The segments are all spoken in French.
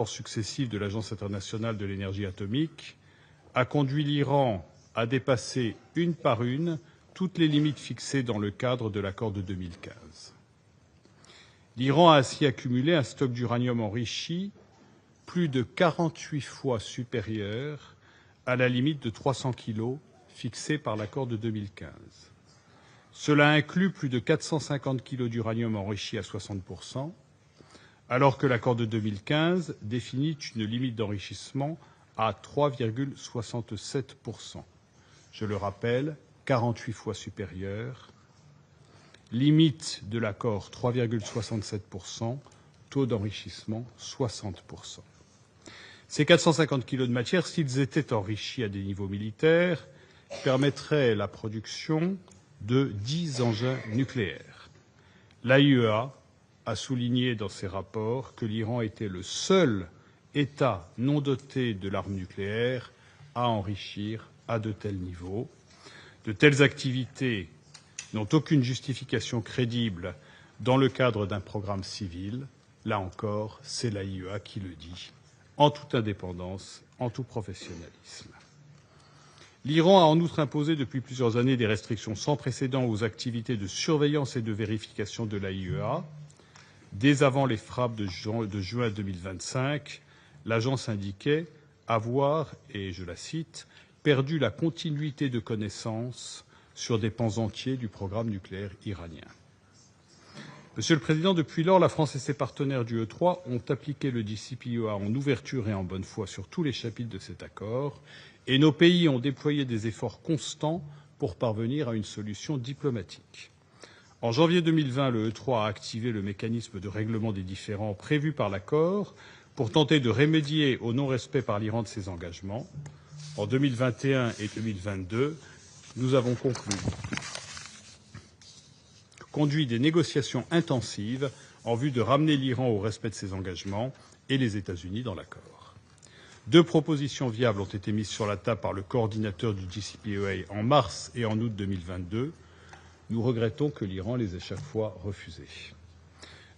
successifs de l'Agence internationale de l'énergie atomique a conduit l'Iran à dépasser une par une toutes les limites fixées dans le cadre de l'accord de 2015. L'Iran a ainsi accumulé un stock d'uranium enrichi plus de 48 fois supérieur à la limite de 300 kg fixée par l'accord de 2015. Cela inclut plus de 450 kg d'uranium enrichi à 60%, alors que l'accord de 2015 définit une limite d'enrichissement à 3,67%. Je le rappelle, 48 fois supérieure. Limite de l'accord 3,67%, taux d'enrichissement 60%. Ces 450 kg de matière, s'ils étaient enrichis à des niveaux militaires, permettraient la production de 10 engins nucléaires. L'AIEA a souligné dans ses rapports que l'Iran était le seul État non doté de l'arme nucléaire à enrichir à de tels niveaux. De telles activités n'ont aucune justification crédible dans le cadre d'un programme civil. Là encore, c'est l'AIEA qui le dit, en toute indépendance, en tout professionnalisme. L'Iran a en outre imposé depuis plusieurs années des restrictions sans précédent aux activités de surveillance et de vérification de l'AIEA. Dès avant les frappes de juin 2025, l'agence indiquait avoir, et je la cite, perdu la continuité de connaissances sur des pans entiers du programme nucléaire iranien. Monsieur le Président, depuis lors, la France et ses partenaires du E3 ont appliqué le DCPOA en ouverture et en bonne foi sur tous les chapitres de cet accord, et nos pays ont déployé des efforts constants pour parvenir à une solution diplomatique. En janvier 2020, le E3 a activé le mécanisme de règlement des différends prévu par l'accord pour tenter de remédier au non-respect par l'Iran de ses engagements. En 2021 et 2022, nous avons conduit des négociations intensives en vue de ramener l'Iran au respect de ses engagements et les États-Unis dans l'accord. 2 propositions viables ont été mises sur la table par le coordinateur du JCPOA en mars et en août 2022. Nous regrettons que l'Iran les ait chaque fois refusées.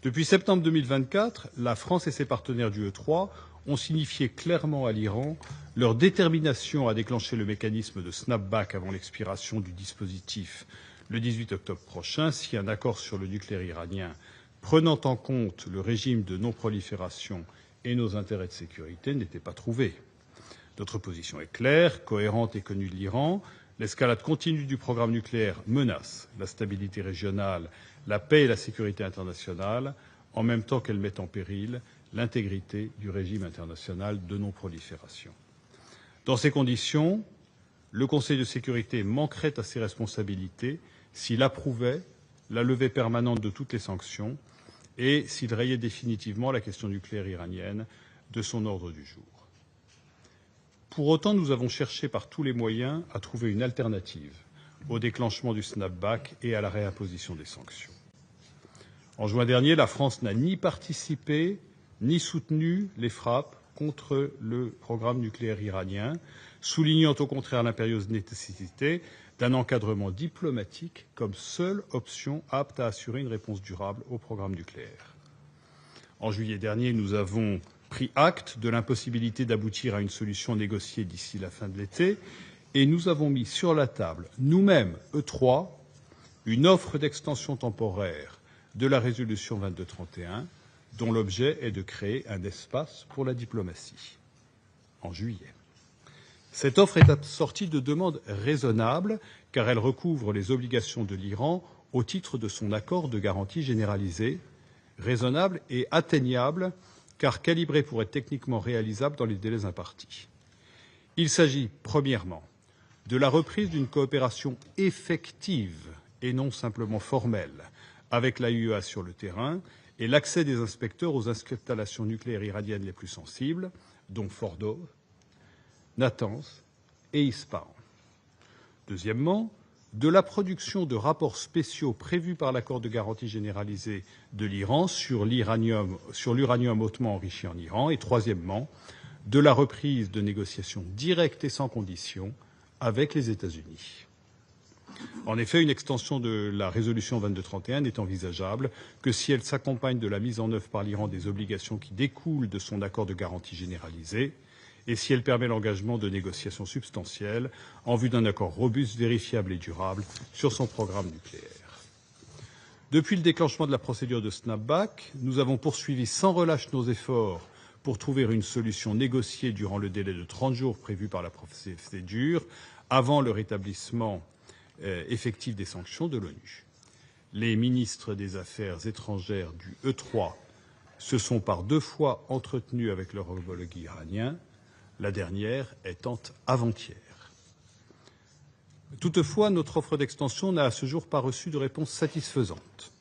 Depuis septembre 2024, la France et ses partenaires du E3 ont signifié clairement à l'Iran leur détermination à déclencher le mécanisme de snapback avant l'expiration du dispositif le 18 octobre prochain si un accord sur le nucléaire iranien prenant en compte le régime de non-prolifération et nos intérêts de sécurité n'était pas trouvé. Notre position est claire, cohérente et connue de l'Iran. L'escalade continue du programme nucléaire menace la stabilité régionale, la paix et la sécurité internationale, en même temps qu'elle met en péril l'intégrité du régime international de non-prolifération. Dans ces conditions, le Conseil de sécurité manquerait à ses responsabilités s'il approuvait la levée permanente de toutes les sanctions et s'il rayait définitivement la question nucléaire iranienne de son ordre du jour. Pour autant, nous avons cherché par tous les moyens à trouver une alternative au déclenchement du snapback et à la réimposition des sanctions. En juin dernier, la France n'a ni participé ni soutenu les frappes contre le programme nucléaire iranien, soulignant au contraire l'impérieuse nécessité d'un encadrement diplomatique comme seule option apte à assurer une réponse durable au programme nucléaire. En juillet dernier, nous avons pris acte de l'impossibilité d'aboutir à une solution négociée d'ici la fin de l'été et nous avons mis sur la table, nous-mêmes, E3, une offre d'extension temporaire de la résolution 2231 dont l'objet est de créer un espace pour la diplomatie, en juillet. Cette offre est assortie de demandes raisonnables, car elle recouvre les obligations de l'Iran au titre de son accord de garantie généralisée, raisonnable et atteignable, car calibré pour être techniquement réalisable dans les délais impartis. Il s'agit, premièrement, de la reprise d'une coopération effective et non simplement formelle avec l'AIEA sur le terrain et l'accès des inspecteurs aux installations nucléaires iraniennes les plus sensibles, dont Fordow, Natanz et Ispahan. Deuxièmement, de la production de rapports spéciaux prévus par l'accord de garantie généralisée de l'Iran sur l'uranium hautement enrichi en Iran. Et troisièmement, de la reprise de négociations directes et sans conditions avec les États-Unis. En effet, une extension de la résolution 2231 n'est envisageable que si elle s'accompagne de la mise en œuvre par l'Iran des obligations qui découlent de son accord de garantie généralisé et si elle permet l'engagement de négociations substantielles en vue d'un accord robuste, vérifiable et durable sur son programme nucléaire. Depuis le déclenchement de la procédure de snapback, nous avons poursuivi sans relâche nos efforts pour trouver une solution négociée durant le délai de 30 jours prévu par la procédure avant le rétablissement effectif des sanctions de l'ONU. Les ministres des Affaires étrangères du E3 se sont par 2 fois entretenus avec leur homologue iranien, la dernière étant avant-hier. Toutefois, notre offre d'extension n'a à ce jour pas reçu de réponse satisfaisante.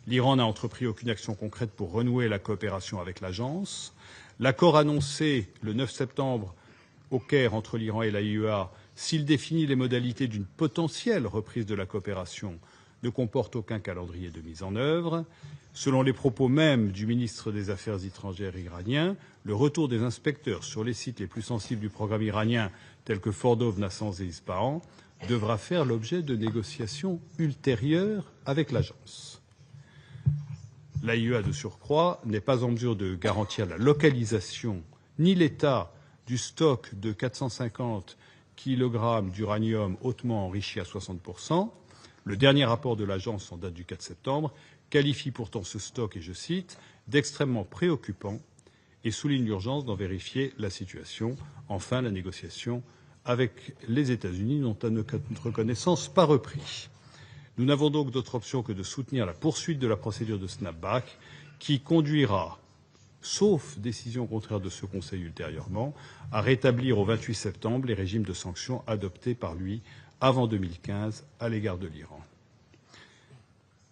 L'Iran n'a entrepris aucune action concrète pour renouer la coopération avec l'agence. L'accord annoncé le 9 septembre au Caire entre l'Iran et l'AIEA, s'il définit les modalités d'une potentielle reprise de la coopération, ne comporte aucun calendrier de mise en œuvre. Selon les propos mêmes du ministre des Affaires étrangères iranien, le retour des inspecteurs sur les sites les plus sensibles du programme iranien, tels que Fordov, Nassans et Ispahan, devra faire l'objet de négociations ultérieures avec l'agence. L'AIEA, de surcroît, n'est pas en mesure de garantir la localisation ni l'état du stock de 450 kg d'uranium hautement enrichi à 60%. Le dernier rapport de l'agence, en date du 4 septembre, qualifie pourtant ce stock, et je cite, d'extrêmement préoccupant et souligne l'urgence d'en vérifier la situation. Enfin, la négociation avec les États-Unis n'ont à notre connaissance pas repris. Nous n'avons donc d'autre option que de soutenir la poursuite de la procédure de snapback qui conduira, sauf décision contraire de ce Conseil ultérieurement, à rétablir au 28 septembre les régimes de sanctions adoptés par lui avant 2015 à l'égard de l'Iran.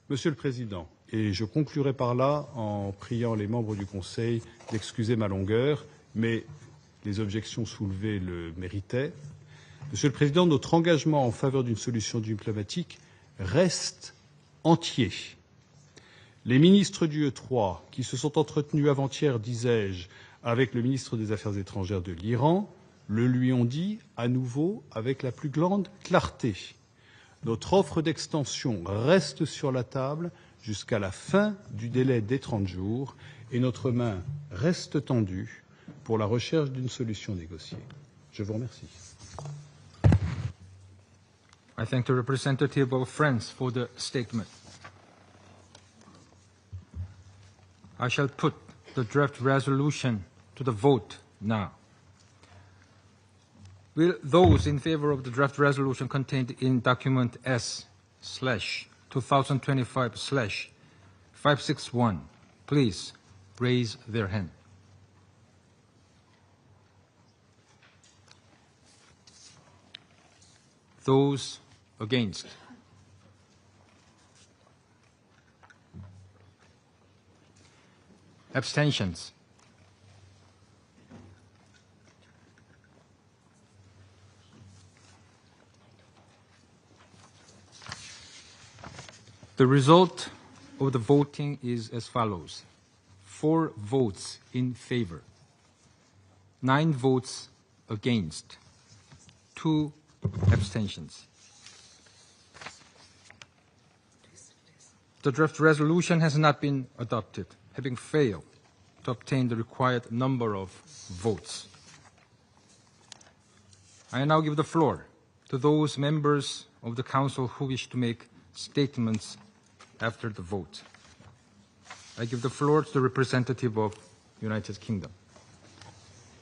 Monsieur le Président, et je conclurai par là en priant les membres du Conseil d'excuser ma longueur, mais les objections soulevées le méritaient. Monsieur le Président, notre engagement en faveur d'une solution diplomatique reste entier. Les ministres du E3, qui se sont entretenus avant-hier, disais-je, avec le ministre des Affaires étrangères de l'Iran, le lui ont dit à nouveau avec la plus grande clarté. Notre offre d'extension reste sur la table jusqu'à la fin du délai des 30 jours et notre main reste tendue pour la recherche d'une solution négociée. Je vous remercie. I thank the representative of France for the statement. I shall put the draft resolution to the vote now. Will those in favor of the draft resolution contained in document S/2025/561 please raise their hand? Those against? Abstentions? The result of the voting is as follows. 4 votes in favor, 9 votes against, 2 abstentions. The draft resolution has not been adopted, having failed to obtain the required number of votes. I now give the floor to those members of the Council who wish to make statements after the vote. I give the floor to the representative of the United Kingdom.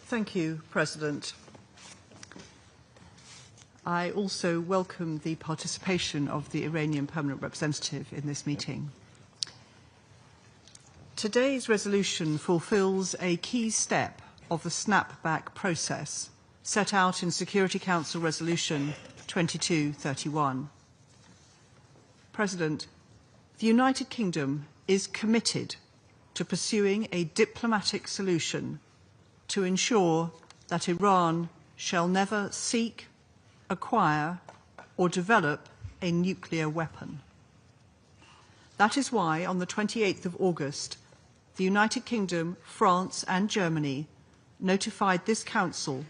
Thank you, President. I also welcome the participation of the Iranian Permanent Representative in this meeting. Today's resolution fulfills a key step of the snapback process set out in Security Council Resolution 2231. President, the United Kingdom is committed to pursuing a diplomatic solution to ensure that Iran shall never seek, acquire or develop a nuclear weapon. That is why on the 28th of August, the United Kingdom, France and Germany notified this Council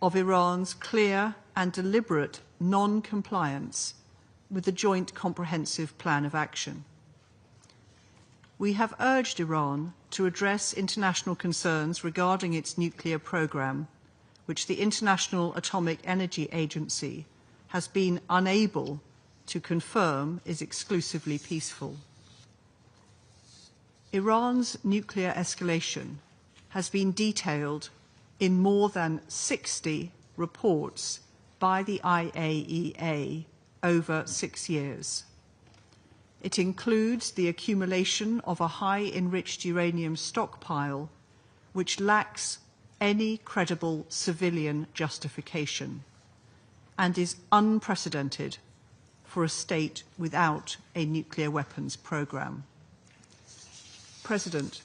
of Iran's clear and deliberate non-compliance with the Joint Comprehensive Plan of Action. We have urged Iran to address international concerns regarding its nuclear program, which the International Atomic Energy Agency has been unable to confirm is exclusively peaceful. Iran's nuclear escalation has been detailed in more than 60 reports by the IAEA over 6 years. It includes the accumulation of a high-enriched uranium stockpile which lacks any credible civilian justification and is unprecedented for a state without a nuclear weapons program. President,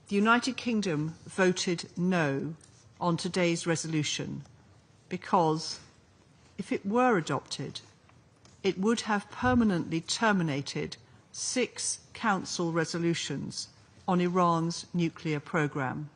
the United Kingdom voted no on today's resolution because, if it were adopted, it would have permanently terminated 6 Council resolutions on Iran's nuclear program.